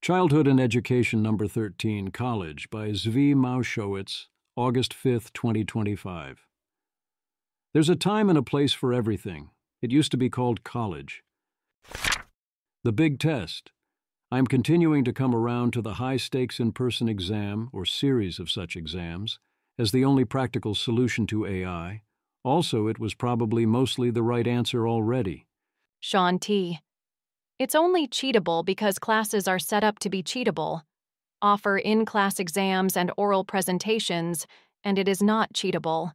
Childhood and Education Number 13, College by Zvi Maushowitz, August 5, 2025. There's a time and a place for everything. It used to be called college. The Big Test. I'm continuing to come around to the high-stakes in-person exam, or series of such exams, as the only practical solution to AI. Also, it was probably mostly the right answer already. Sean T. It's only cheatable because classes are set up to be cheatable. Offer in-class exams and oral presentations, and it is not cheatable.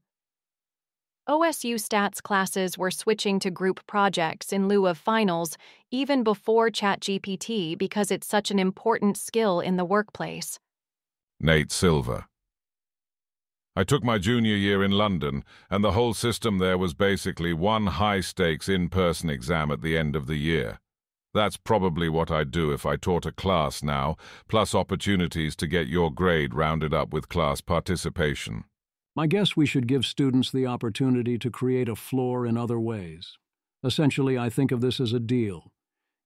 OSU stats classes were switching to group projects in lieu of finals even before ChatGPT because it's such an important skill in the workplace. Nate Silver. I took my junior year in London, and the whole system there was basically one high-stakes in-person exam at the end of the year. That's probably what I'd do if I taught a class now, plus opportunities to get your grade rounded up with class participation. I guess we should give students the opportunity to create a floor in other ways. Essentially, I think of this as a deal.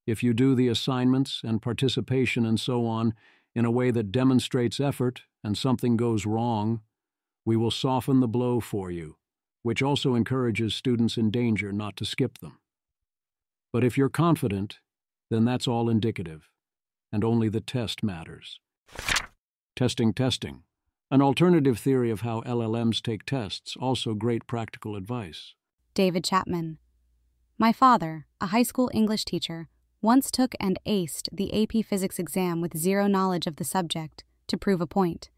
If you do the assignments and participation and so on in a way that demonstrates effort and something goes wrong, we will soften the blow for you, which also encourages students in danger not to skip them. But if you're confident, then that's all indicative, and only the test matters. Testing. An alternative theory of how LLMs take tests, also great practical advice. David Chapman. My father, a high school English teacher, once took and aced the AP Physics exam with zero knowledge of the subject to prove a point.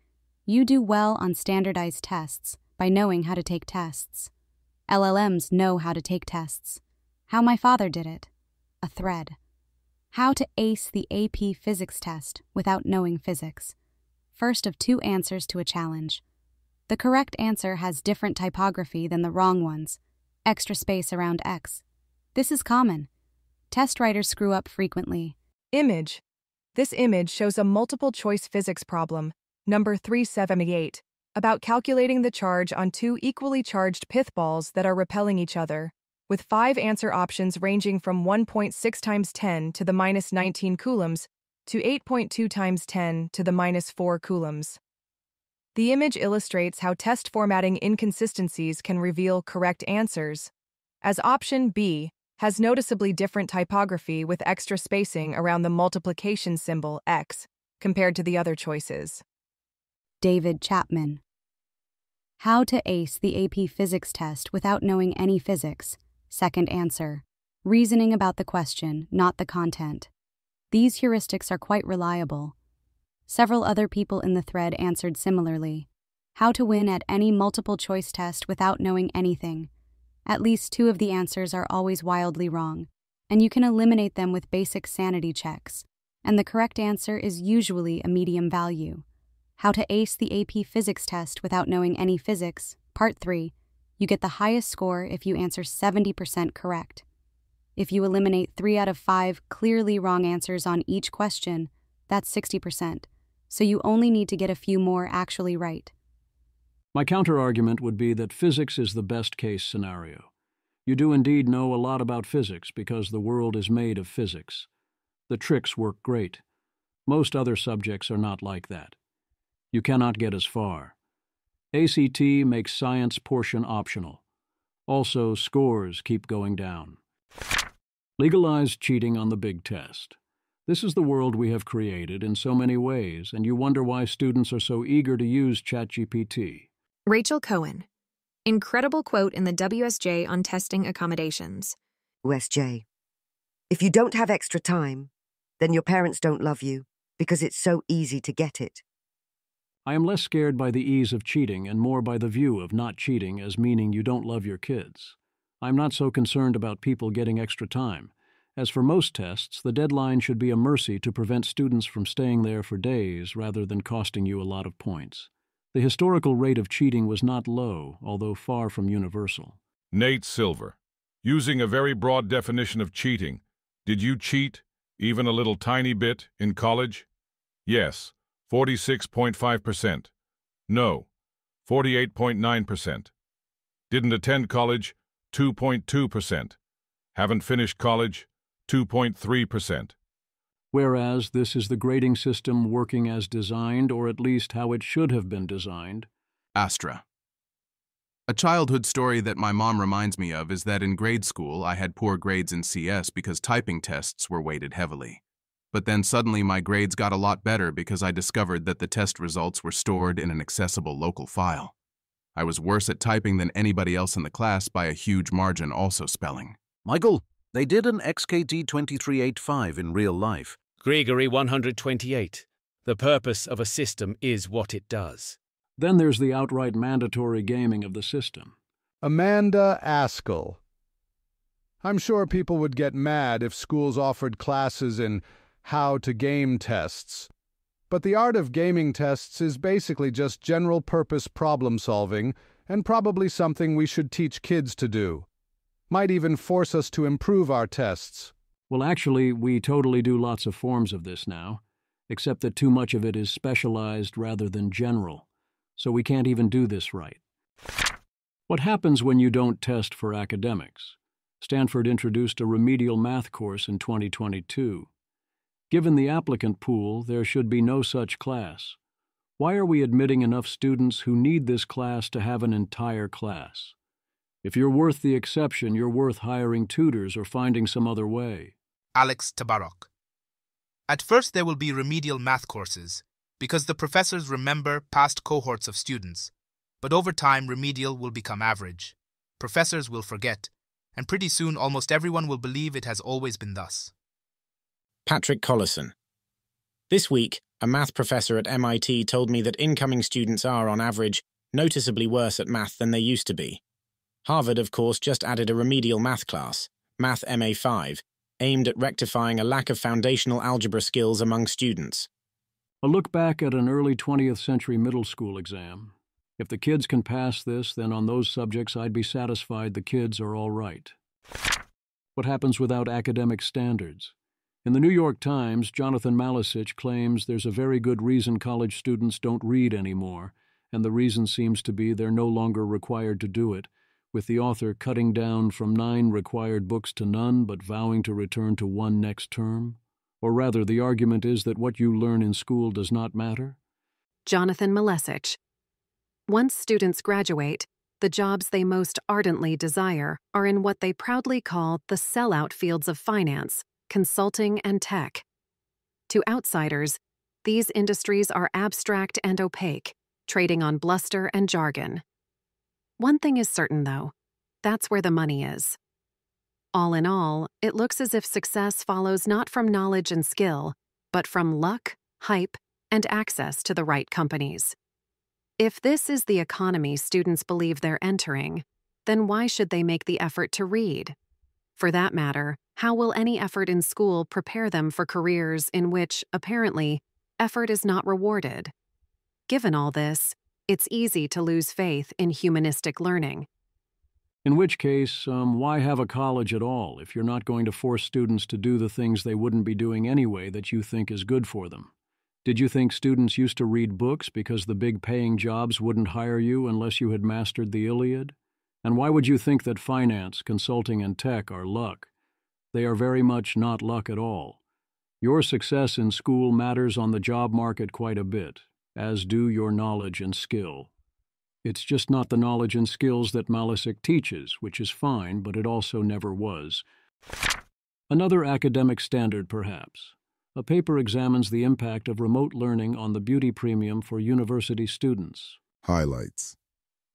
You do well on standardized tests by knowing how to take tests. LLMs know how to take tests. How my father did it. A thread. How to ace the AP Physics test without knowing physics. First of 2 answers to a challenge. The correct answer has different typography than the wrong ones. Extra space around X. This is common. Test writers screw up frequently. Image. This image shows a multiple-choice physics problem, number 378, about calculating the charge on 2 equally charged pith balls that are repelling each other, with 5 answer options ranging from 1.6 times 10 to the minus 19 coulombs to 8.2 times 10 to the minus 4 coulombs. The image illustrates how test formatting inconsistencies can reveal correct answers, as option B has noticeably different typography with extra spacing around the multiplication symbol X compared to the other choices. David Chapman. How to ace the AP Physics test without knowing any physics. Second answer. Reasoning about the question, not the content. These heuristics are quite reliable. Several other people in the thread answered similarly. How to win at any multiple-choice test without knowing anything. At least 2 of the answers are always wildly wrong, and you can eliminate them with basic sanity checks, and the correct answer is usually a medium value. How to ace the AP Physics test without knowing any physics, Part 3. You get the highest score if you answer 70% correct. If you eliminate 3 out of 5 clearly wrong answers on each question, that's 60%, so you only need to get a few more actually right. My counter-argument would be that physics is the best-case scenario. You do indeed know a lot about physics because the world is made of physics. The tricks work great. Most other subjects are not like that. You cannot get as far. ACT makes science portion optional. Also, scores keep going down. Legalize cheating on the big test. This is the world we have created in so many ways, and you wonder why students are so eager to use ChatGPT. Rachel Cohen. Incredible quote in the WSJ on testing accommodations. WSJ. If you don't have extra time, then your parents don't love you because it's so easy to get it. I am less scared by the ease of cheating and more by the view of not cheating as meaning you don't love your kids. I'm not so concerned about people getting extra time. As for most tests, the deadline should be a mercy to prevent students from staying there for days rather than costing you a lot of points. The historical rate of cheating was not low, although far from universal. Nate Silver. Using a very broad definition of cheating, did you cheat, even a little tiny bit, in college? Yes, 46.5%. No, 48.9%. Didn't attend college? 2.2%. Haven't finished college? 2.3%. Whereas this is the grading system working as designed, or at least how it should have been designed. Astra. A childhood story that my mom reminds me of is that in grade school I had poor grades in CS because typing tests were weighted heavily. But then suddenly my grades got a lot better because I discovered that the test results were stored in an accessible local file. I was worse at typing than anybody else in the class by a huge margin, also spelling. Michael, they did an XKT 2385 in real life. Grigory 128. The purpose of a system is what it does. Then there's the outright mandatory gaming of the system. Amanda Askell. I'm sure people would get mad if schools offered classes in how to game tests. But the art of gaming tests is basically just general-purpose problem-solving, and probably something we should teach kids to do. Might even force us to improve our tests. Well, actually, we totally do lots of forms of this now, except that too much of it is specialized rather than general, so we can't even do this right. What happens when you don't test for academics? Stanford introduced a remedial math course in 2022. Given the applicant pool, there should be no such class. Why are we admitting enough students who need this class to have an entire class? If you're worth the exception, you're worth hiring tutors or finding some other way. Alex Tabarok. At first there will be remedial math courses, because the professors remember past cohorts of students. But over time, remedial will become average. Professors will forget, and pretty soon almost everyone will believe it has always been thus. Patrick Collison. This week, a math professor at MIT told me that incoming students are, on average, noticeably worse at math than they used to be. Harvard, of course, just added a remedial math class, Math MA5, aimed at rectifying a lack of foundational algebra skills among students. A look back at an early 20th century middle school exam. If the kids can pass this, then on those subjects I'd be satisfied the kids are all right. What happens without academic standards? In the New York Times, Jonathan Malisich claims there's a very good reason college students don't read anymore, and the reason seems to be they're no longer required to do it, with the author cutting down from 9 required books to none but vowing to return to 1 next term. Or rather, the argument is that what you learn in school does not matter. Jonathan Malisich. Once students graduate, the jobs they most ardently desire are in what they proudly call the sellout fields of finance, consulting, and tech. To outsiders, these industries are abstract and opaque, trading on bluster and jargon. One thing is certain, though, that's where the money is. All in all, it looks as if success follows not from knowledge and skill, but from luck, hype, and access to the right companies. If this is the economy students believe they're entering, then why should they make the effort to read? For that matter, how will any effort in school prepare them for careers in which, apparently, effort is not rewarded? Given all this, it's easy to lose faith in humanistic learning. In which case, why have a college at all if you're not going to force students to do the things they wouldn't be doing anyway that you think is good for them? Did you think students used to read books because the big paying jobs wouldn't hire you unless you had mastered the Iliad? And why would you think that finance, consulting, and tech are luck? They are very much not luck at all. Your success in school matters on the job market quite a bit, as do your knowledge and skill. It's just not the knowledge and skills that Malisich teaches, which is fine, but it also never was. Another academic standard, perhaps. A paper examines the impact of remote learning on the beauty premium for university students. Highlights.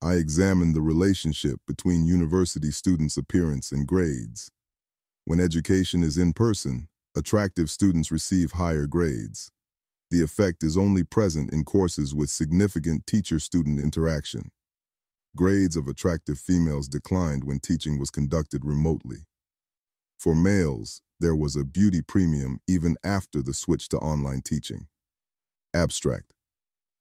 I examined the relationship between university students' appearance and grades. When education is in person, attractive students receive higher grades. The effect is only present in courses with significant teacher-student interaction. Grades of attractive females declined when teaching was conducted remotely. For males, there was a beauty premium even after the switch to online teaching. Abstract.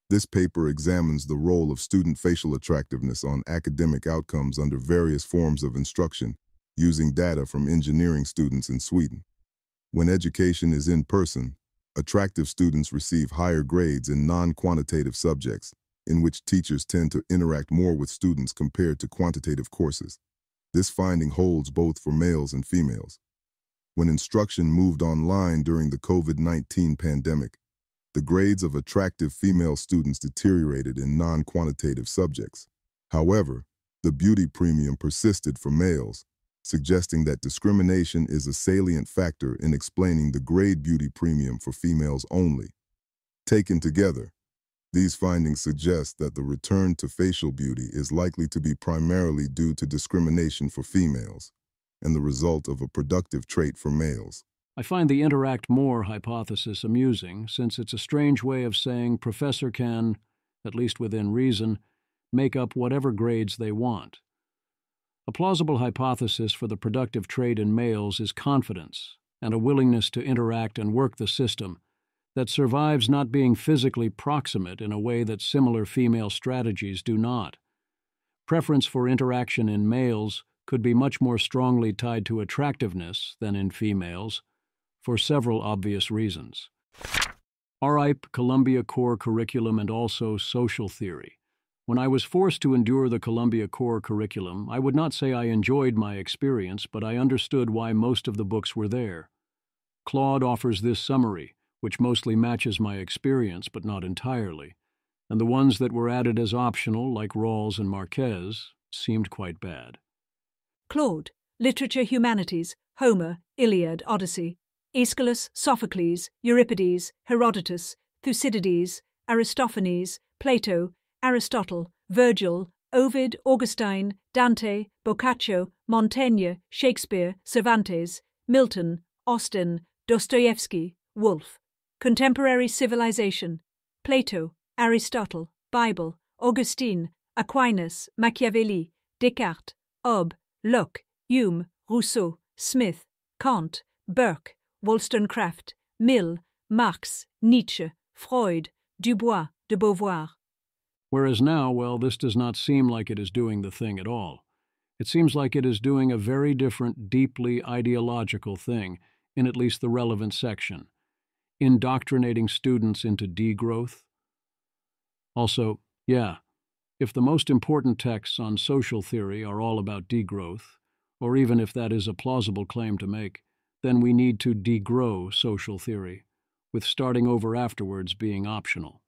This paper examines the role of student facial attractiveness on academic outcomes under various forms of instruction, using data from engineering students in Sweden. When education is in person, attractive students receive higher grades in non-quantitative subjects, in which teachers tend to interact more with students compared to quantitative courses. This finding holds both for males and females. When instruction moved online during the COVID-19 pandemic, the grades of attractive female students deteriorated in non-quantitative subjects. However, the beauty premium persisted for males, suggesting that discrimination is a salient factor in explaining the grade beauty premium for females only. Taken together, these findings suggest that the return to facial beauty is likely to be primarily due to discrimination for females and the result of a productive trait for males. I find the interact more hypothesis amusing, since it's a strange way of saying professor can, at least within reason, make up whatever grades they want. A plausible hypothesis for the productive trait in males is confidence and a willingness to interact and work the system that survives not being physically proximate in a way that similar female strategies do not. Preference for interaction in males could be much more strongly tied to attractiveness than in females, for several obvious reasons. RIPE, Columbia Core Curriculum, and also social theory. When I was forced to endure the Columbia Core Curriculum, I would not say I enjoyed my experience, but I understood why most of the books were there. Claude offers this summary, which mostly matches my experience, but not entirely, and the ones that were added as optional, like Rawls and Marquez, seemed quite bad. Claude, Literature Humanities, Homer, Iliad, Odyssey, Aeschylus, Sophocles, Euripides, Herodotus, Thucydides, Aristophanes, Plato, Aristotle, Virgil, Ovid, Augustine, Dante, Boccaccio, Montaigne, Shakespeare, Cervantes, Milton, Austen, Dostoevsky, Woolf. Contemporary Civilization, Plato, Aristotle, Bible, Augustine, Aquinas, Machiavelli, Descartes, Hobbes, Locke, Hume, Rousseau, Smith, Kant, Burke, Wollstonecraft, Mill, Marx, Nietzsche, Freud, Dubois, de Beauvoir. Whereas now, well, this does not seem like it is doing the thing at all. It seems like it is doing a very different, deeply ideological thing in at least the relevant section. Indoctrinating students into degrowth. Also, if the most important texts on social theory are all about degrowth, or even if that is a plausible claim to make, then we need to degrow social theory, with starting over afterwards being optional.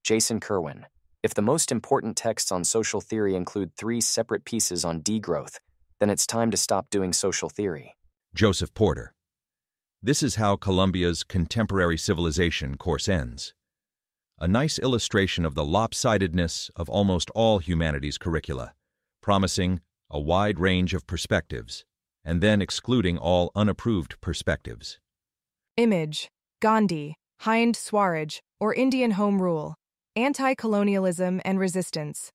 Jason Kerwin. If the most important texts on social theory include 3 separate pieces on degrowth, then it's time to stop doing social theory. Joseph Porter. This is how Columbia's Contemporary Civilization course ends. A nice illustration of the lopsidedness of almost all humanities curricula, promising a wide range of perspectives, and then excluding all unapproved perspectives. Image, Gandhi, Hind Swaraj, or Indian Home Rule, Anti-Colonialism and Resistance.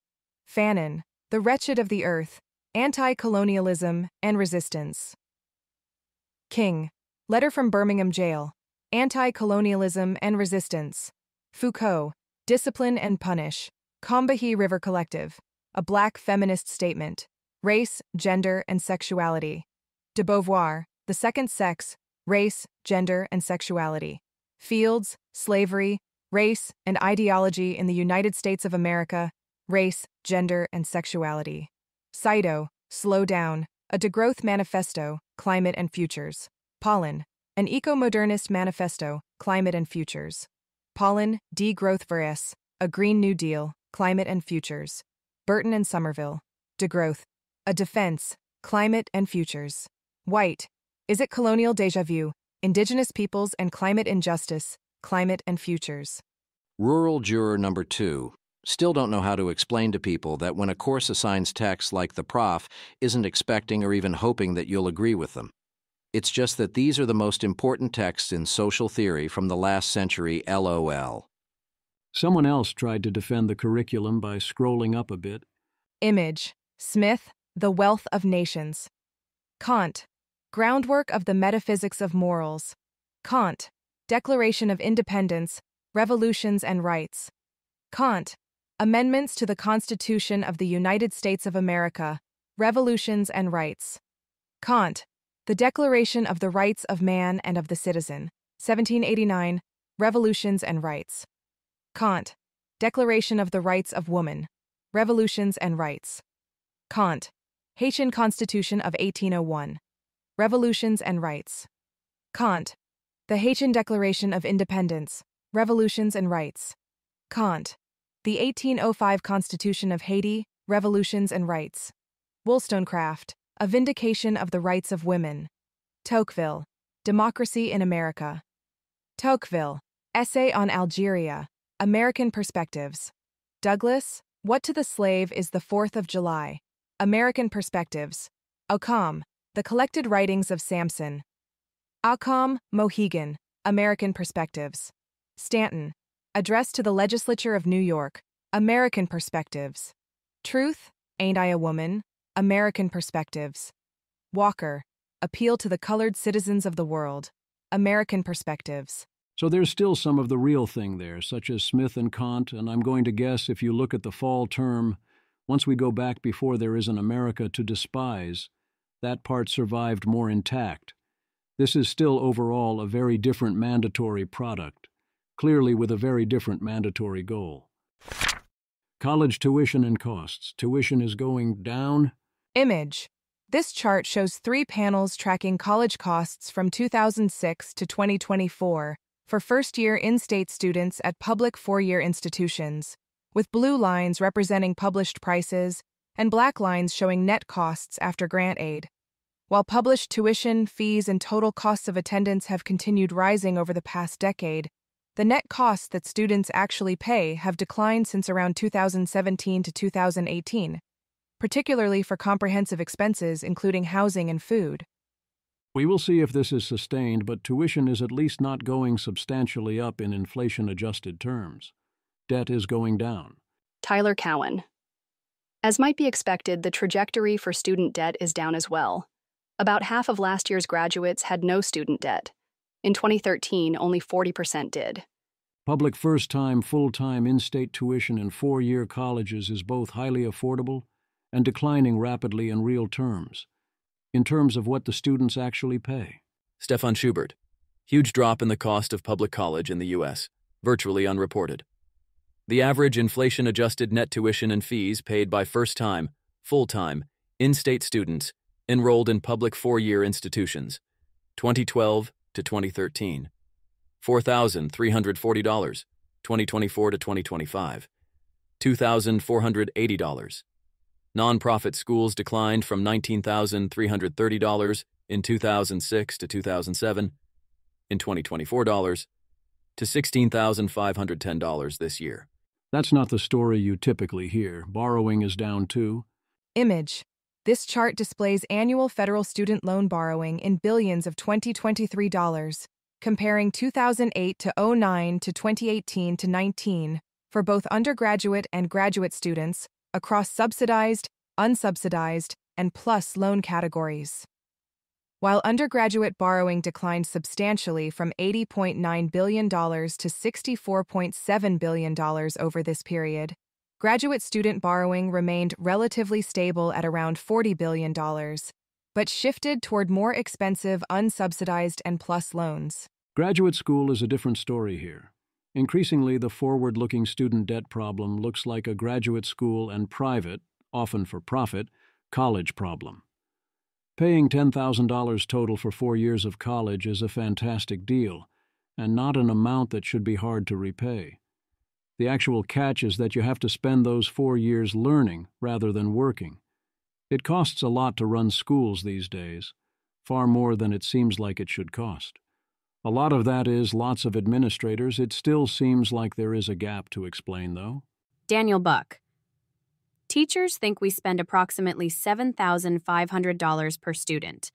Fanon, The Wretched of the Earth, Anti-Colonialism and Resistance. King, Letter from Birmingham Jail, Anti-Colonialism and Resistance. Foucault, Discipline and Punish, Combahee River Collective, A Black Feminist Statement, Race, Gender, and Sexuality. De Beauvoir, The Second Sex, Race, Gender, and Sexuality. Fields, Slavery, Race, and Ideology in the United States of America, Race, Gender, and Sexuality. Saito, Slow Down, A Degrowth Manifesto, Climate and Futures. Pollan, An Eco-Modernist Manifesto, Climate and Futures. Pollan, Degrowth vs. A Green New Deal, Climate and Futures. Burton and Somerville, Degrowth, A Defense, Climate and Futures. White, Is It Colonial Deja Vu, Indigenous Peoples and Climate Injustice, Climate and Futures. Rural juror number 2. Still don't know how to explain to people that when a course assigns texts like the prof isn't expecting or even hoping that you'll agree with them. It's just that these are the most important texts in social theory from the last century, LOL. Someone else tried to defend the curriculum by scrolling up a bit. Image, Smith, The Wealth of Nations. Kant, Groundwork of the Metaphysics of Morals. Kant, Declaration of Independence, Revolutions and Rights. Kant, Amendments to the Constitution of the United States of America, Revolutions and Rights. Kant, The Declaration of the Rights of Man and of the Citizen, 1789, Revolutions and Rights. Kant, Declaration of the Rights of Woman, Revolutions and Rights. Kant, Haitian Constitution of 1801, Revolutions and Rights. Kant. The Haitian Declaration of Independence, Revolutions and Rights. Kant. The 1805 Constitution of Haiti, Revolutions and Rights. Wollstonecraft. A Vindication of the Rights of Women. Tocqueville. Democracy in America. Tocqueville. Essay on Algeria, American Perspectives. Douglas. What to the Slave is the 4th of July, American Perspectives. Occam. The Collected Writings of Samson. Occam, Mohegan, American Perspectives. Stanton. Address to the Legislature of New York, American Perspectives. Truth, Ain't I a Woman? American Perspectives. Walker. Appeal to the Colored Citizens of the World, American Perspectives. So there's still some of the real thing there, such as Smith and Kant, and I'm going to guess if you look at the fall term, once we go back before there is an America to despise, that part survived more intact. This is still overall a very different mandatory product, clearly with a very different mandatory goal. College tuition and costs. Tuition is going down. Image. This chart shows 3 panels tracking college costs from 2006 to 2024 for first-year in-state students at public 4-year institutions, with blue lines representing published prices and black lines showing net costs after grant aid. While published tuition, fees, and total costs of attendance have continued rising over the past decade, the net costs that students actually pay have declined since around 2017 to 2018, particularly for comprehensive expenses including housing and food. We will see if this is sustained, but tuition is at least not going substantially up in inflation-adjusted terms. Debt is going down. Tyler Cowan. As might be expected, the trajectory for student debt is down as well. About half of last year's graduates had no student debt. In 2013, only 40% did. Public first-time, full-time in-state tuition in 4-year colleges is both highly affordable and declining rapidly in real terms, in terms of what the students actually pay. Stefan Schubert. Huge drop in the cost of public college in the U.S., virtually unreported. The average inflation-adjusted net tuition and fees paid by first-time, full-time, in-state students enrolled in public 4-year institutions, 2012 to 2013, $4,340, 2024 to 2025, $2,480. Nonprofit schools declined from $19,330 in 2006 to 2007, in 2024 dollars, to $16,510 this year. That's not the story you typically hear. Borrowing is down too. Image. This chart displays annual federal student loan borrowing in billions of 2023 dollars, comparing 2008 to 09 to 2018 to 19 for both undergraduate and graduate students across subsidized, unsubsidized, and plus loan categories. While undergraduate borrowing declined substantially from $80.9 billion to $64.7 billion over this period, graduate student borrowing remained relatively stable at around $40 billion, but shifted toward more expensive unsubsidized and plus loans. Graduate school is a different story here. Increasingly, the forward-looking student debt problem looks like a graduate school and private, often for profit, college problem. Paying $10,000 total for 4 years of college is a fantastic deal, and not an amount that should be hard to repay. The actual catch is that you have to spend those 4 years learning rather than working. It costs a lot to run schools these days, far more than it seems like it should cost. A lot of that is lots of administrators. It still seems like there is a gap to explain, though. Daniel Buck. Teachers think we spend approximately $7,500 per student.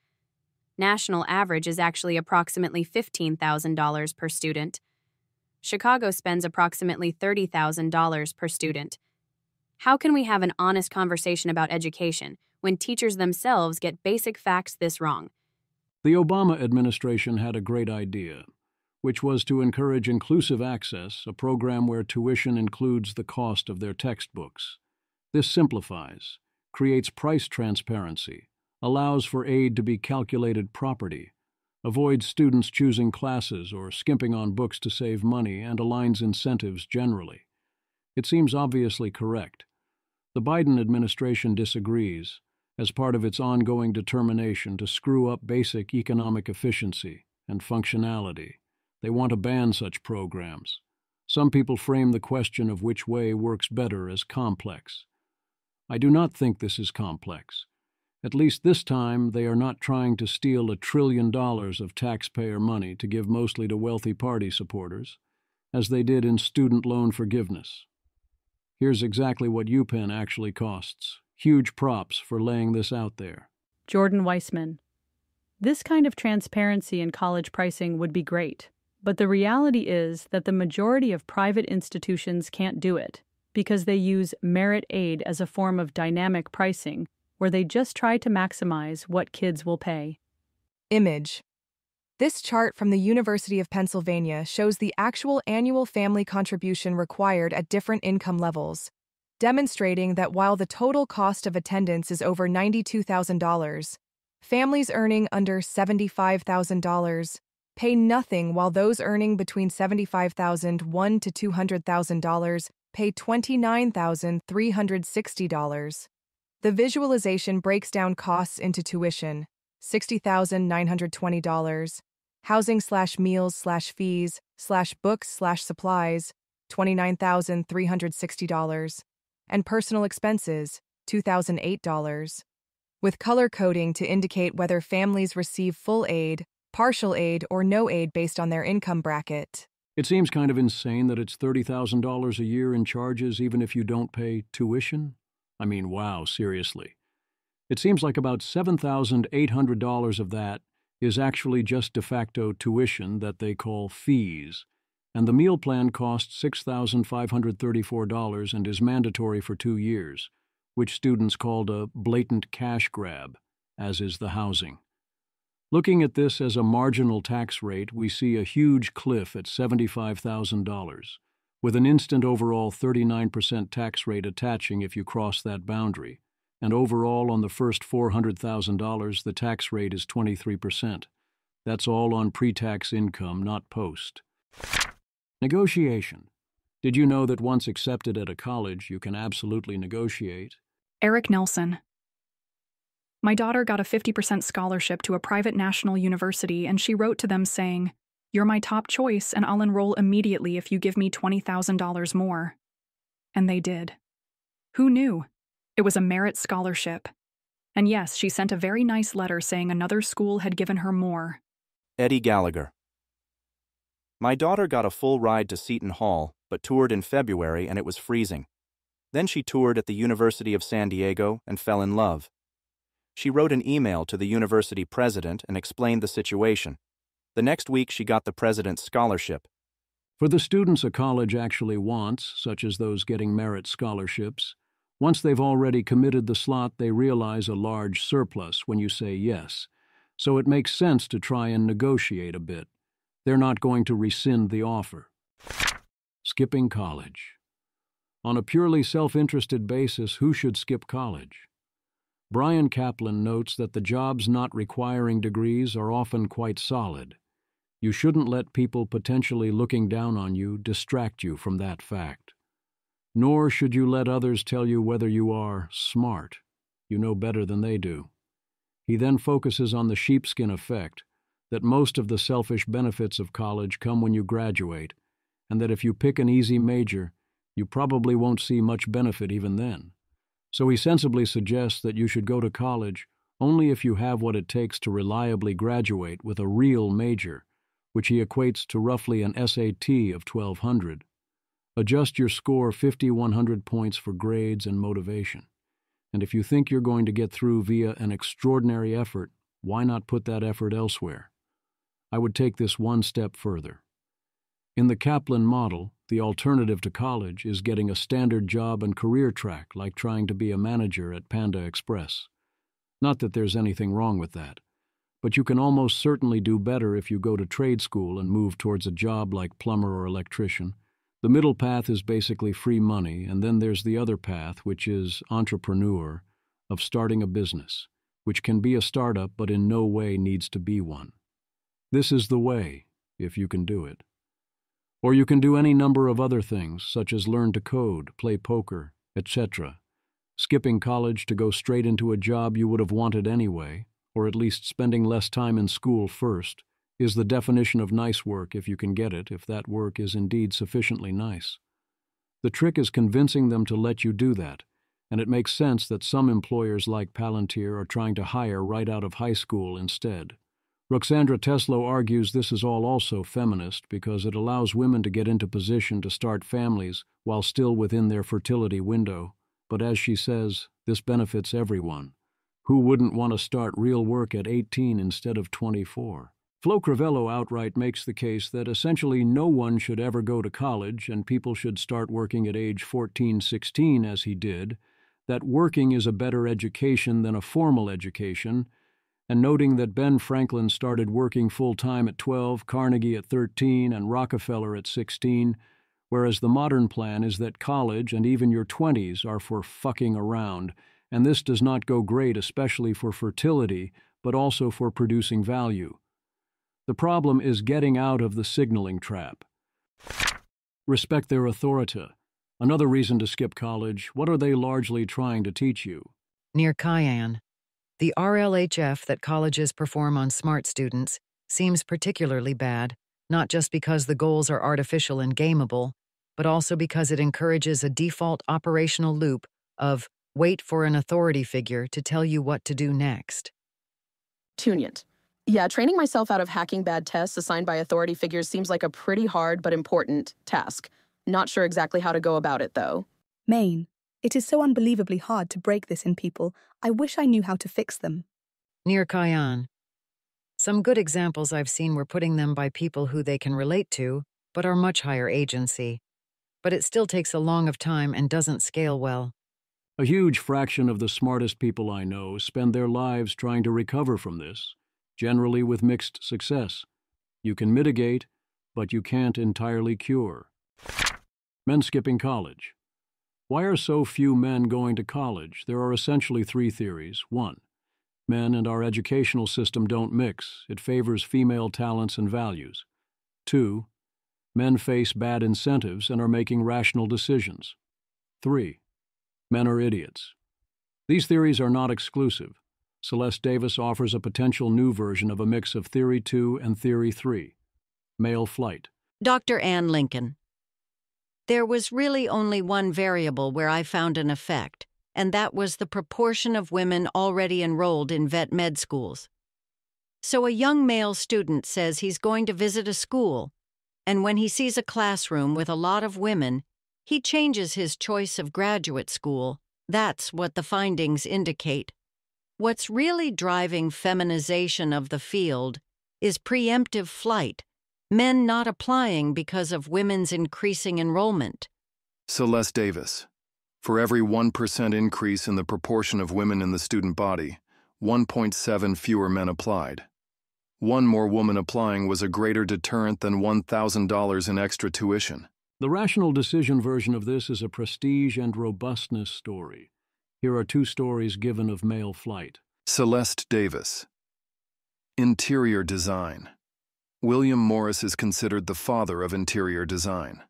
National average is actually approximately $15,000 per student. Chicago spends approximately $30,000 per student. How can we have an honest conversation about education when teachers themselves get basic facts this wrong? The Obama administration had a great idea, which was to encourage inclusive access, a program where tuition includes the cost of their textbooks. This simplifies, creates price transparency, allows for aid to be calculated property, avoids students choosing classes or skimping on books to save money, and aligns incentives generally. It seems obviously correct. The Biden administration disagrees, as part of its ongoing determination to screw up basic economic efficiency and functionality. They want to ban such programs. Some people frame the question of which way works better as complex. I do not think this is complex. At least this time, they are not trying to steal $1 trillion of taxpayer money to give mostly to wealthy party supporters, as they did in student loan forgiveness. Here's exactly what UPenn actually costs. Huge props for laying this out there. Jordan Weissman. This kind of transparency in college pricing would be great, but the reality is that the majority of private institutions can't do it because they use merit aid as a form of dynamic pricing where they just try to maximize what kids will pay. Image. This chart from the University of Pennsylvania shows the actual annual family contribution required at different income levels, demonstrating that while the total cost of attendance is over $92,000, families earning under $75,000 pay nothing, while those earning between $75,001 to $200,000 pay $29,360. The visualization breaks down costs into tuition, $60,920, housing/meals/fees/books/supplies, $29,360, and personal expenses, $2,008, with color coding to indicate whether families receive full aid, partial aid, or no aid based on their income bracket. It seems kind of insane that it's $30,000 a year in charges even if you don't pay tuition. I mean, wow, seriously. It seems like about $7,800 of that is actually just de facto tuition that they call fees, and the meal plan costs $6,534 and is mandatory for 2 years, which students called a blatant cash grab, as is the housing. Looking at this as a marginal tax rate, we see a huge cliff at $75,000, with an instant overall 39% tax rate attaching if you cross that boundary, and overall on the first $400,000 the tax rate is 23%. That's all on pre-tax income, not post. Negotiation. Did you know that once accepted at a college, you can absolutely negotiate? Eric Nelson. My daughter got a 50% scholarship to a private national university, and she wrote to them saying, "You're my top choice, and I'll enroll immediately if you give me $20,000 more." And they did. Who knew? It was a merit scholarship. And yes, she sent a very nice letter saying another school had given her more. Eddie Gallagher. My daughter got a full ride to Seton Hall, but toured in February and it was freezing. Then she toured at the University of San Diego and fell in love. She wrote an email to the university president and explained the situation. The next week she got the president's scholarship. For the students a college actually wants, such as those getting merit scholarships, once they've already committed the slot, they realize a large surplus when you say yes. So it makes sense to try and negotiate a bit. They're not going to rescind the offer. Skipping college. On a purely self-interested basis, who should skip college? Brian Kaplan notes that the jobs not requiring degrees are often quite solid. You shouldn't let people potentially looking down on you distract you from that fact. Nor should you let others tell you whether you are smart. You know better than they do. He then focuses on the sheepskin effect, that most of the selfish benefits of college come when you graduate, and that if you pick an easy major, you probably won't see much benefit even then. So he sensibly suggests that you should go to college only if you have what it takes to reliably graduate with a real major, which he equates to roughly an SAT of 1,200. Adjust your score 50-100 points for grades and motivation. And if you think you're going to get through via an extraordinary effort, why not put that effort elsewhere? I would take this one step further. In the Kaplan model, the alternative to college is getting a standard job and career track like trying to be a manager at Panda Express. Not that there's anything wrong with that, but you can almost certainly do better if you go to trade school and move towards a job like plumber or electrician. The middle path is basically free money, and then there's the other path, which is entrepreneur, of starting a business, which can be a startup but in no way needs to be one. This is the way, if you can do it. Or you can do any number of other things, such as learn to code, play poker, etc. Skipping college to go straight into a job you would have wanted anyway, or at least spending less time in school first, is the definition of nice work if you can get it, if that work is indeed sufficiently nice. The trick is convincing them to let you do that, and it makes sense that some employers like Palantir are trying to hire right out of high school instead. Ruxandra Teslo argues this is all also feminist because it allows women to get into position to start families while still within their fertility window. But as she says, this benefits everyone. Who wouldn't want to start real work at 18 instead of 24? Flo Crivello outright makes the case that essentially no one should ever go to college and people should start working at age 14, 16 as he did, that working is a better education than a formal education, and noting that Ben Franklin started working full-time at 12, Carnegie at 13, and Rockefeller at 16, whereas the modern plan is that college and even your 20s are for fucking around, and this does not go great especially for fertility, but also for producing value. The problem is getting out of the signaling trap. Respect their authority. Another reason to skip college, what are they largely trying to teach you? Near Cayenne, the RLHF that colleges perform on smart students seems particularly bad, not just because the goals are artificial and gameable, but also because it encourages a default operational loop of wait for an authority figure to tell you what to do next. Tunient. Yeah, training myself out of hacking bad tests assigned by authority figures seems like a pretty hard but important task. Not sure exactly how to go about it, though. Maine. It is so unbelievably hard to break this in people. I wish I knew how to fix them. Near Cayenne. Some good examples I've seen were putting them by people who they can relate to, but are much higher agency. But it still takes a long of time and doesn't scale well. A huge fraction of the smartest people I know spend their lives trying to recover from this, generally with mixed success. You can mitigate, but you can't entirely cure. Men skipping college. Why are so few men going to college? There are essentially three theories. 1. Men and our educational system don't mix. It favors female talents and values. 2. Men face bad incentives and are making rational decisions. 3. Men are idiots. These theories are not exclusive. Celeste Davis offers a potential new version of a mix of Theory 2 and Theory 3. Male flight. Dr. Ann Lincoln. There was really only one variable where I found an effect, and that was the proportion of women already enrolled in vet med schools. So a young male student says he's going to visit a school, and when he sees a classroom with a lot of women, he changes his choice of graduate school. That's what the findings indicate. What's really driving feminization of the field is preemptive flight, men not applying because of women's increasing enrollment. Celeste Davis. For every 1% increase in the proportion of women in the student body, 1.7 fewer men applied. One more woman applying was a greater deterrent than $1,000 in extra tuition. The rational decision version of this is a prestige and robustness story. Here are 2 stories given of male flight. Celeste Davis. Interior design. William Morris is considered the father of interior design.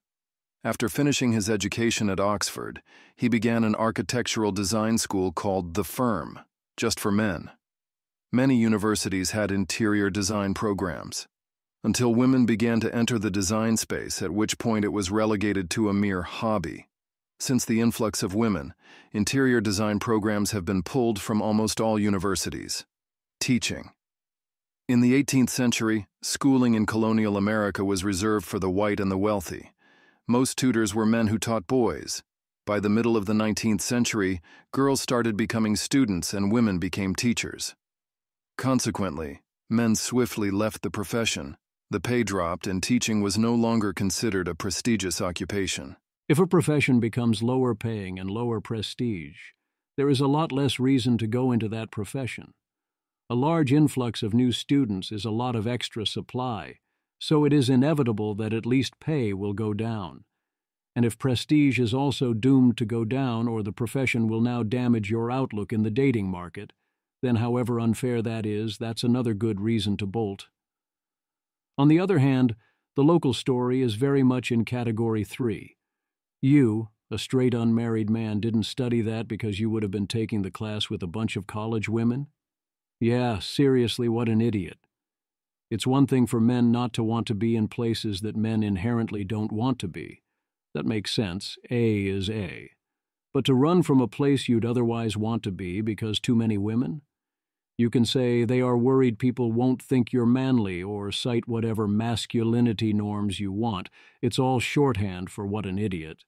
After finishing his education at Oxford, he began an architectural design school called The Firm, just for men. Many universities had interior design programs, until women began to enter the design space, at which point it was relegated to a mere hobby. Since the influx of women, interior design programs have been pulled from almost all universities. Teaching. In the 18th century, schooling in colonial America was reserved for the white and the wealthy. Most tutors were men who taught boys. By the middle of the 19th century, girls started becoming students and women became teachers. Consequently, men swiftly left the profession. The pay dropped and teaching was no longer considered a prestigious occupation. If a profession becomes lower paying and lower prestige, there is a lot less reason to go into that profession. A large influx of new students is a lot of extra supply, so it is inevitable that at least pay will go down. And if prestige is also doomed to go down, or the profession will now damage your outlook in the dating market, then however unfair that is, that's another good reason to bolt. On the other hand, the local story is very much in Category 3. You, A straight unmarried man didn't study that because you would have been taking the class with a bunch of college women? Yeah, seriously, what an idiot. It's one thing for men not to want to be in places that men inherently don't want to be. That makes sense. A is A. But to run from a place you'd otherwise want to be because too many women? You can say they are worried people won't think you're manly or cite whatever masculinity norms you want. It's all shorthand for what an idiot.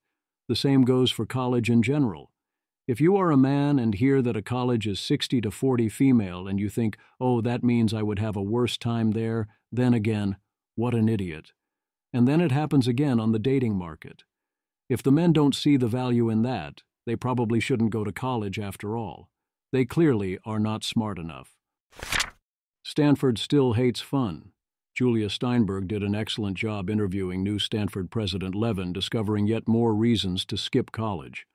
The same goes for college in general. If you are a man and hear that a college is 60 to 40 female and you think, oh, that means I would have a worse time there, then again, what an idiot. And then it happens again on the dating market. If the men don't see the value in that, they probably shouldn't go to college after all. They clearly are not smart enough. Stanford still hates fun. Julia Steinberg did an excellent job interviewing new Stanford President Levin, discovering yet more reasons to skip college.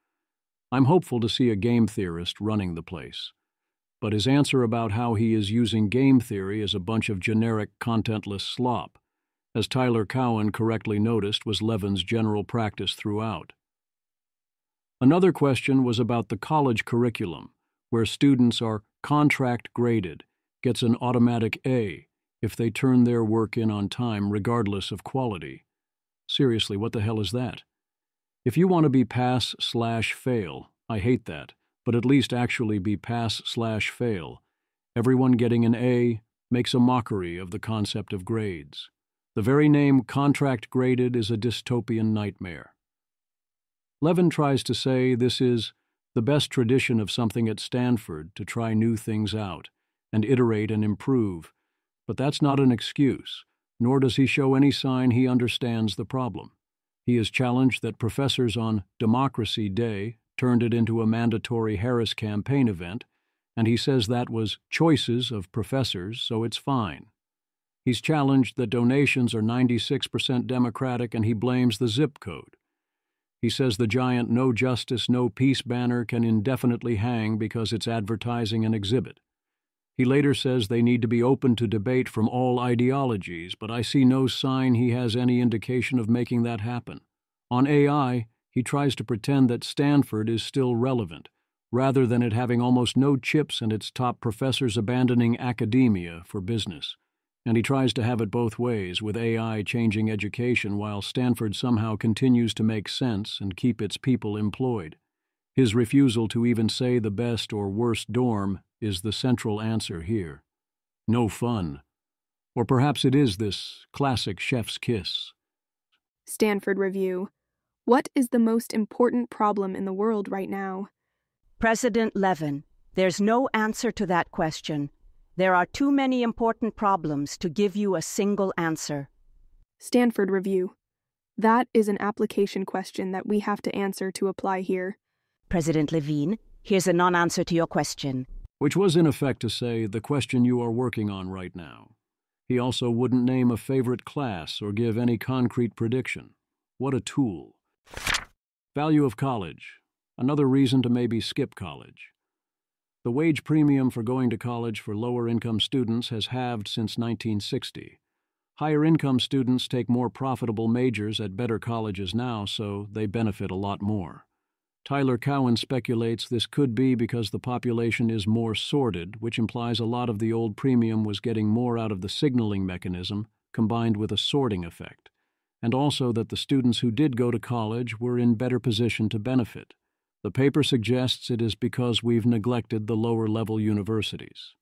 I'm hopeful to see a game theorist running the place. But his answer about how he is using game theory is a bunch of generic, contentless slop, as Tyler Cowen correctly noticed was Levin's general practice throughout. Another question was about the college curriculum, where students are contract graded, gets an automatic A if they turn their work in on time regardless of quality. Seriously, what the hell is that? If you want to be pass/fail, I hate that, but at least actually be pass/fail. Everyone getting an A makes a mockery of the concept of grades. The very name contract graded is a dystopian nightmare. Levin tries to say this is the best tradition of something at Stanford to try new things out and iterate and improve, but that's not an excuse, nor does he show any sign he understands the problem. He is challenged that professors on Democracy Day turned it into a mandatory Harris campaign event, and he says that was choices of professors, so it's fine. He's challenged that donations are 96% Democratic, and he blames the zip code. He says the giant No Justice, No Peace banner can indefinitely hang because it's advertising an exhibit. He later says they need to be open to debate from all ideologies, but I see no sign he has any indication of making that happen. On AI, he tries to pretend that Stanford is still relevant, rather than it having almost no chips and its top professors abandoning academia for business. And he tries to have it both ways, with AI changing education while Stanford somehow continues to make sense and keep its people employed. His refusal to even say the best or worst dorm is the central answer here. No fun. Or perhaps it is this classic chef's kiss. Stanford Review. What is the most important problem in the world right now? President Levin, there's no answer to that question. There are too many important problems to give you a single answer. Stanford Review. That is an application question that we have to answer to apply here. President Levine, here's a non-answer to your question. Which was in effect to say the question you are working on right now. He also wouldn't name a favorite class or give any concrete prediction. What a tool. Value of college. Another reason to maybe skip college. The wage premium for going to college for lower-income students has halved since 1960. Higher-income students take more profitable majors at better colleges now, so they benefit a lot more. Tyler Cowen speculates this could be because the population is more sorted, which implies a lot of the old premium was getting more out of the signaling mechanism, combined with a sorting effect, and also that the students who did go to college were in better position to benefit. The paper suggests it is because we've neglected the lower-level universities.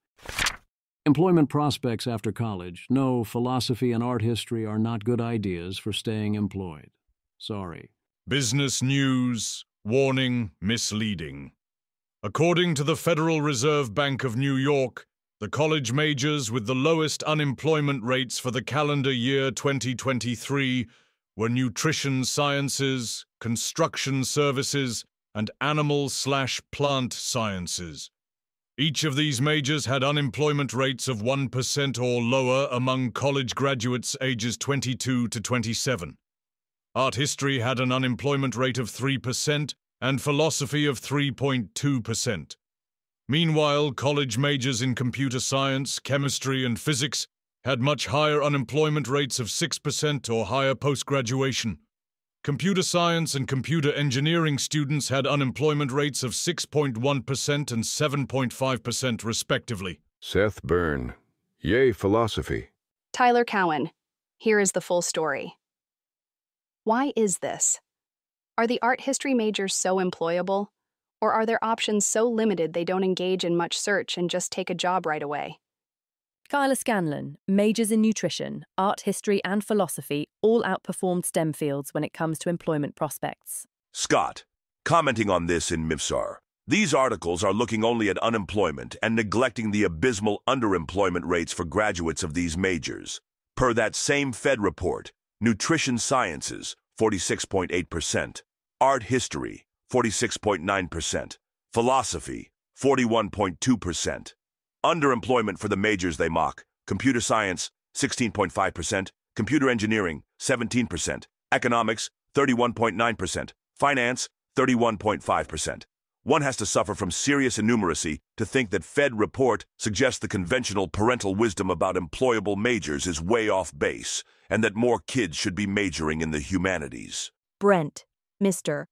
Employment prospects after college. No, philosophy and art history are not good ideas for staying employed. Sorry. Business news. Warning, misleading. According to the Federal Reserve Bank of New York, the college majors with the lowest unemployment rates for the calendar year 2023 were nutrition sciences, construction services, and animal/plant sciences. Each of these majors had unemployment rates of 1% or lower among college graduates ages 22 to 27. Art history had an unemployment rate of 3% and philosophy of 3.2%. Meanwhile, college majors in computer science, chemistry, and physics had much higher unemployment rates of 6% or higher post-graduation. Computer science and computer engineering students had unemployment rates of 6.1% and 7.5% respectively. Seth Byrne. Yay, philosophy. Tyler Cowen. Here is the full story. Why is this? Are the art history majors so employable? Or are their options so limited they don't engage in much search and just take a job right away? Kyla Scanlon, majors in nutrition, art history and philosophy all outperformed STEM fields when it comes to employment prospects. Scott, commenting on this in MIPSAR, these articles are looking only at unemployment and neglecting the abysmal underemployment rates for graduates of these majors. Per that same Fed report, nutrition sciences, 46.8%, art history, 46.9%, philosophy, 41.2%. Underemployment for the majors they mock: computer science, 16.5%, computer engineering, 17%, economics, 31.9%, finance, 31.5%. One has to suffer from serious innumeracy to think that Fed report suggests the conventional parental wisdom about employable majors is way off base, and that more kids should be majoring in the humanities. Brent, Mr.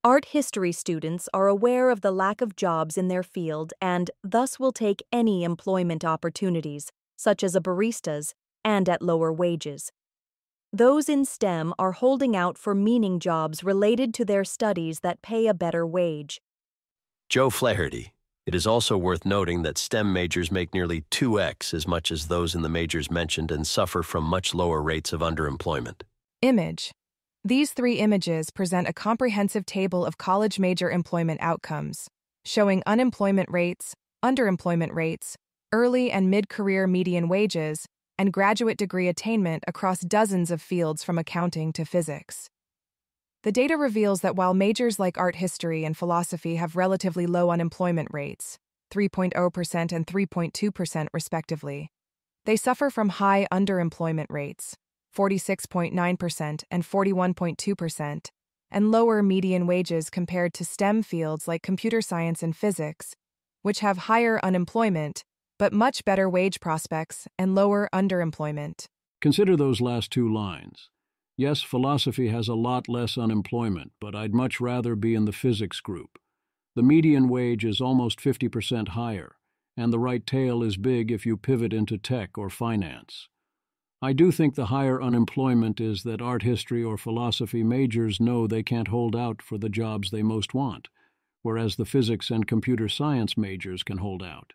Art history students are aware of the lack of jobs in their field and thus will take any employment opportunities, such as a barista's, and at lower wages. Those in STEM are holding out for meaning jobs related to their studies that pay a better wage. Joe Flaherty. It is also worth noting that STEM majors make nearly 2x as much as those in the majors mentioned and suffer from much lower rates of underemployment. Image. These 3 images present a comprehensive table of college major employment outcomes, showing unemployment rates, underemployment rates, early and mid-career median wages, and graduate degree attainment across dozens of fields from accounting to physics. The data reveals that while majors like art history and philosophy have relatively low unemployment rates, 3.0% and 3.2% respectively, they suffer from high underemployment rates, 46.9% and 41.2%, and lower median wages compared to STEM fields like computer science and physics, which have higher unemployment, but much better wage prospects and lower underemployment. Consider those last 2 lines. Yes, philosophy has a lot less unemployment, but I'd much rather be in the physics group. The median wage is almost 50% higher, and the right tail is big if you pivot into tech or finance. I do think the higher unemployment is that art history or philosophy majors know they can't hold out for the jobs they most want, whereas the physics and computer science majors can hold out.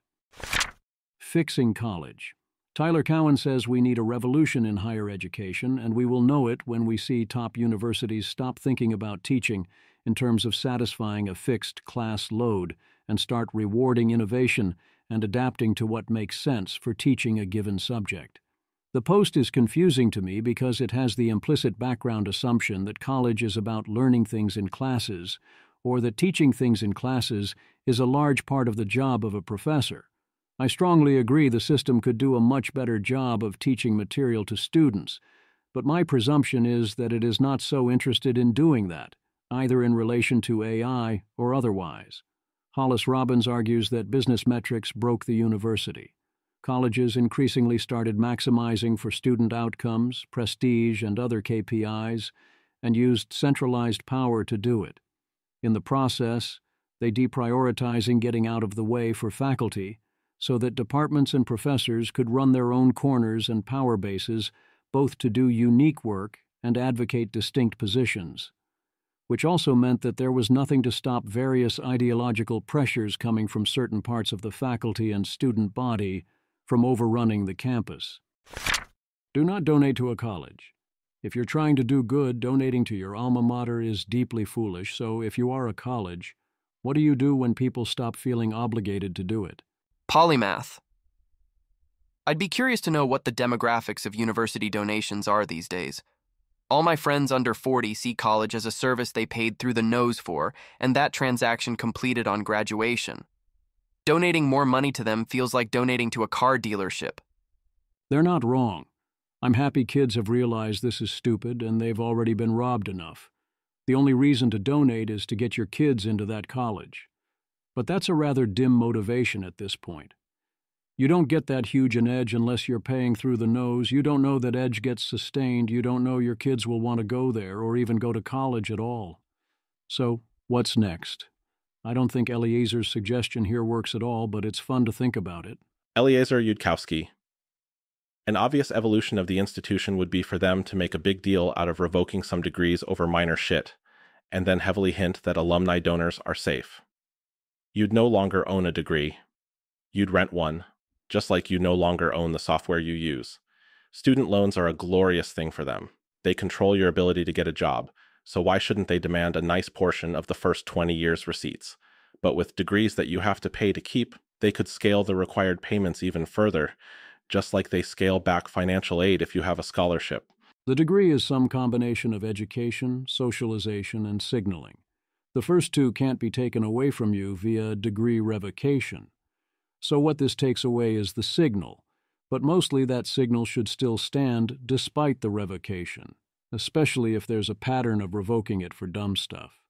Fixing college. Tyler Cowen says we need a revolution in higher education, and we will know it when we see top universities stop thinking about teaching in terms of satisfying a fixed class load and start rewarding innovation and adapting to what makes sense for teaching a given subject. The post is confusing to me because it has the implicit background assumption that college is about learning things in classes, or that teaching things in classes is a large part of the job of a professor. I strongly agree the system could do a much better job of teaching material to students, but my presumption is that it is not so interested in doing that, either in relation to AI or otherwise. Hollis Robbins argues that business metrics broke the university. Colleges increasingly started maximizing for student outcomes, prestige, and other KPIs, and used centralized power to do it. In the process, they deprioritizing getting out of the way for faculty so that departments and professors could run their own corners and power bases, both to do unique work and advocate distinct positions, which also meant that there was nothing to stop various ideological pressures coming from certain parts of the faculty and student body from overrunning the campus. Do not donate to a college. If you're trying to do good, donating to your alma mater is deeply foolish, so if you are a college, what do you do when people stop feeling obligated to do it? Polymath. I'd be curious to know what the demographics of university donations are these days. All my friends under 40 see college as a service they paid through the nose for, and that transaction completed on graduation. Donating more money to them feels like donating to a car dealership. They're not wrong. I'm happy kids have realized this is stupid and they've already been robbed enough. The only reason to donate is to get your kids into that college. But that's a rather dim motivation at this point. You don't get that huge an edge unless you're paying through the nose. You don't know that edge gets sustained. You don't know your kids will want to go there or even go to college at all. So, what's next? I don't think Eliezer's suggestion here works at all, but it's fun to think about it. Eliezer Yudkowsky. An obvious evolution of the institution would be for them to make a big deal out of revoking some degrees over minor shit, and then heavily hint that alumni donors are safe. You'd no longer own a degree. You'd rent one, just like you no longer own the software you use. Student loans are a glorious thing for them. They control your ability to get a job, so why shouldn't they demand a nice portion of the first 20 years' receipts? But with degrees that you have to pay to keep, they could scale the required payments even further, just like they scale back financial aid if you have a scholarship. The degree is some combination of education, socialization, and signaling. The first two can't be taken away from you via degree revocation. So what this takes away is the signal, but mostly that signal should still stand despite the revocation, especially if there's a pattern of revoking it for dumb stuff.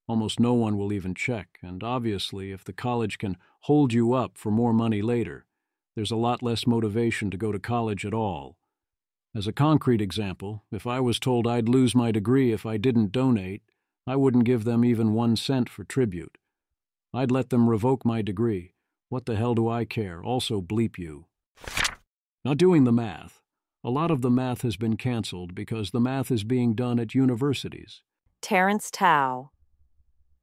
Almost no one will even check, and obviously if the college can hold you up for more money later, there's a lot less motivation to go to college at all. As a concrete example, if I was told I'd lose my degree if I didn't donate, I wouldn't give them even 1 cent for tribute. I'd let them revoke my degree. What the hell do I care? Also bleep you. Now doing the math. A lot of the math has been canceled because the math is being done at universities. Terrence Tao.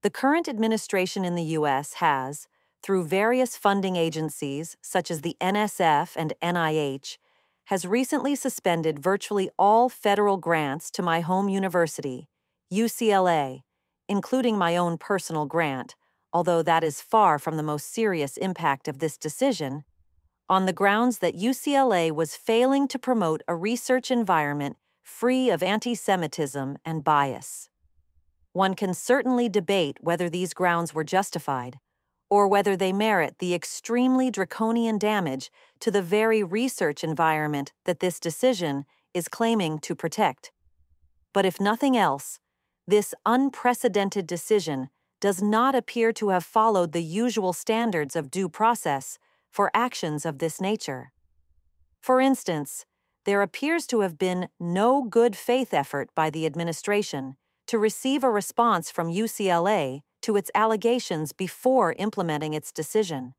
The current administration in the U.S. has, through various funding agencies such as the NSF and NIH, has recently suspended virtually all federal grants to my home university, UCLA, including my own personal grant, although that is far from the most serious impact of this decision, on the grounds that UCLA was failing to promote a research environment free of anti-Semitism and bias. One can certainly debate whether these grounds were justified, or whether they merit the extremely draconian damage to the very research environment that this decision is claiming to protect. But if nothing else, this unprecedented decision does not appear to have followed the usual standards of due process for actions of this nature. For instance, there appears to have been no good faith effort by the administration to receive a response from UCLA to its allegations before implementing its decision.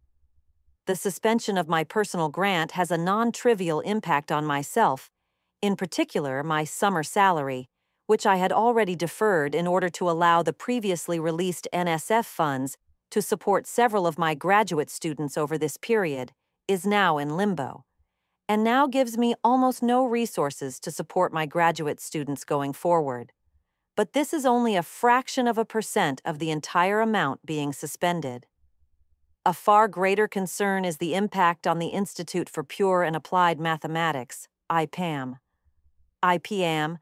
The suspension of my personal grant has a non-trivial impact on myself, in particular my summer salary, which I had already deferred in order to allow the previously released NSF funds to support several of my graduate students over this period, is now in limbo, and now gives me almost no resources to support my graduate students going forward. But this is only a fraction of a % of the entire amount being suspended. A far greater concern is the impact on the Institute for Pure and Applied Mathematics, IPAM, ipam.ucla.edu,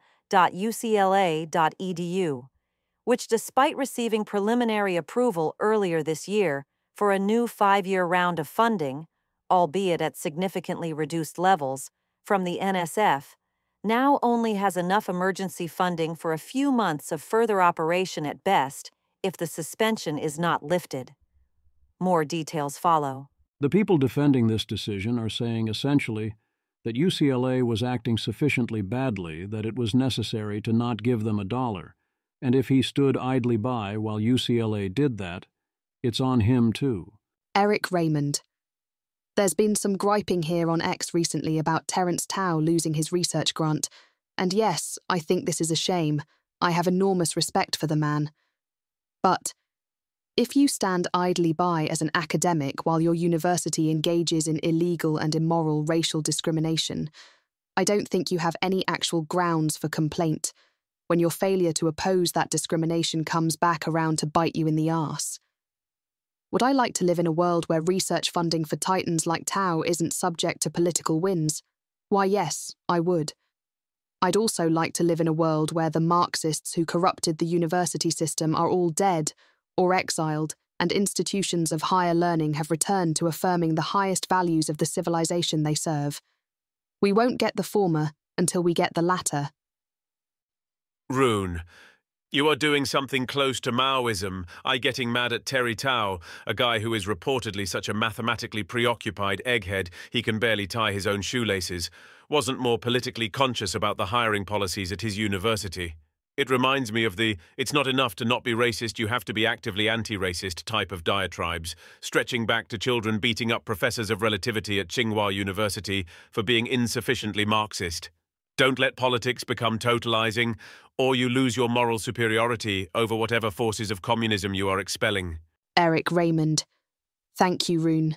which, despite receiving preliminary approval earlier this year for a new 5-year round of funding, albeit at significantly reduced levels, from the NSF, now only has enough emergency funding for a few months of further operation at best if the suspension is not lifted. More details follow. The people defending this decision are saying essentially that UCLA was acting sufficiently badly that it was necessary to not give them $1, and if he stood idly by while UCLA did that, it's on him too. Eric Raymond. There's been some griping here on X recently about Terrence Tao losing his research grant, and yes, I think this is a shame. I have enormous respect for the man. But if you stand idly by as an academic while your university engages in illegal and immoral racial discrimination, I don't think you have any actual grounds for complaint when your failure to oppose that discrimination comes back around to bite you in the arse. Would I like to live in a world where research funding for titans like Tao isn't subject to political winds? Why, yes, I would. I'd also like to live in a world where the Marxists who corrupted the university system are all dead or exiled, and institutions of higher learning have returned to affirming the highest values of the civilization they serve. We won't get the former until we get the latter. Rune, You are doing something close to Maoism, getting mad at Terry Tao, a guy who is reportedly such a mathematically preoccupied egghead he can barely tie his own shoelaces, wasn't more politically conscious about the hiring policies at his university. It reminds me of the "it's not enough to not be racist, you have to be actively anti-racist" type of diatribes, stretching back to children beating up professors of relativity at Tsinghua University for being insufficiently Marxist. Don't let politics become totalizing, or you lose your moral superiority over whatever forces of communism you are expelling. Eric Raymond. Thank you, Rune.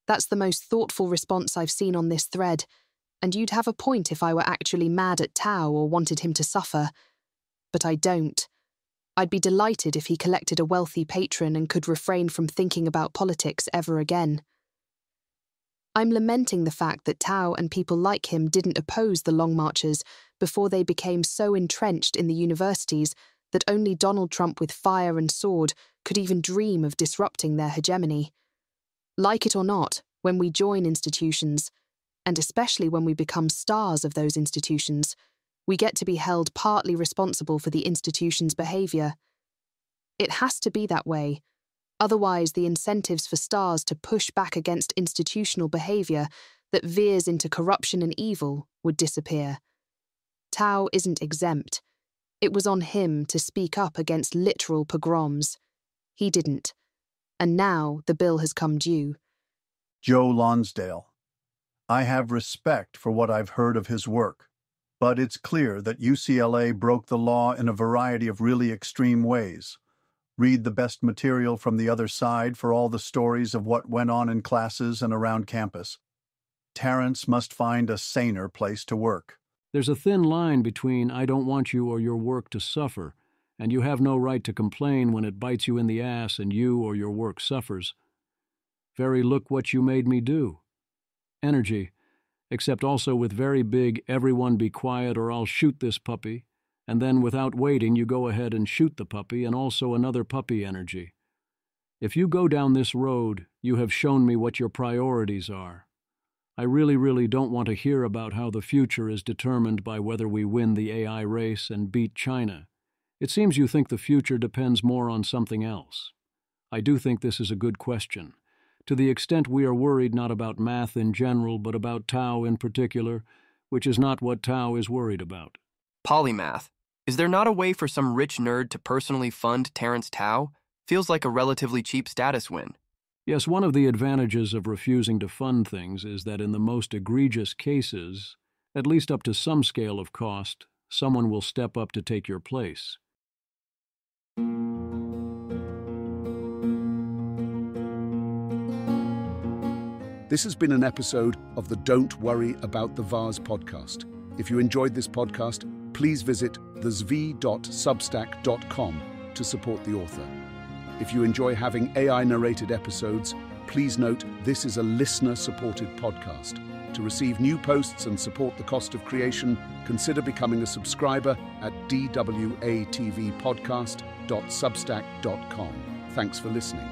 That's the most thoughtful response I've seen on this thread, and you'd have a point if I were actually mad at Tao or wanted him to suffer. But I don't. I'd be delighted if he collected a wealthy patron and could refrain from thinking about politics ever again. I'm lamenting the fact that Tao and people like him didn't oppose the Long Marchers before they became so entrenched in the universities that only Donald Trump with fire and sword could even dream of disrupting their hegemony. Like it or not, when we join institutions, and especially when we become stars of those institutions, we get to be held partly responsible for the institution's behaviour. It has to be that way. Otherwise, the incentives for stars to push back against institutional behaviour that veers into corruption and evil would disappear. Tao isn't exempt. It was on him to speak up against literal pogroms. He didn't. And now the bill has come due. Joe Lonsdale. I have respect for what I've heard of his work, but it's clear that UCLA broke the law in a variety of really extreme ways. Read the best material from the other side for all the stories of what went on in classes and around campus. Terrence must find a saner place to work. There's a thin line between "I don't want you or your work to suffer," and "you have no right to complain when it bites you in the ass and you or your work suffers." Very "look what you made me do" energy, except also with very big "everyone be quiet or I'll shoot this puppy," and then without waiting you go ahead and shoot the puppy and also another puppy energy. If you go down this road, you have shown me what your priorities are. I really don't want to hear about how the future is determined by whether we win the AI race and beat China. It seems you think the future depends more on something else. I do think this is a good question. To the extent we are worried not about math in general, but about Tao in particular, which is not what Tao is worried about. Polymath. Is there not a way for some rich nerd to personally fund Terrence Tao? Feels like a relatively cheap status win. Yes, one of the advantages of refusing to fund things is that in the most egregious cases, at least up to some scale of cost, someone will step up to take your place. This has been an episode of the Don't Worry About the Vase podcast. If you enjoyed this podcast, please visit thezv.substack.com to support the author. If you enjoy having AI-narrated episodes, please note this is a listener-supported podcast. To receive new posts and support the cost of creation, consider becoming a subscriber at dwatvpodcast.substack.com. Thanks for listening.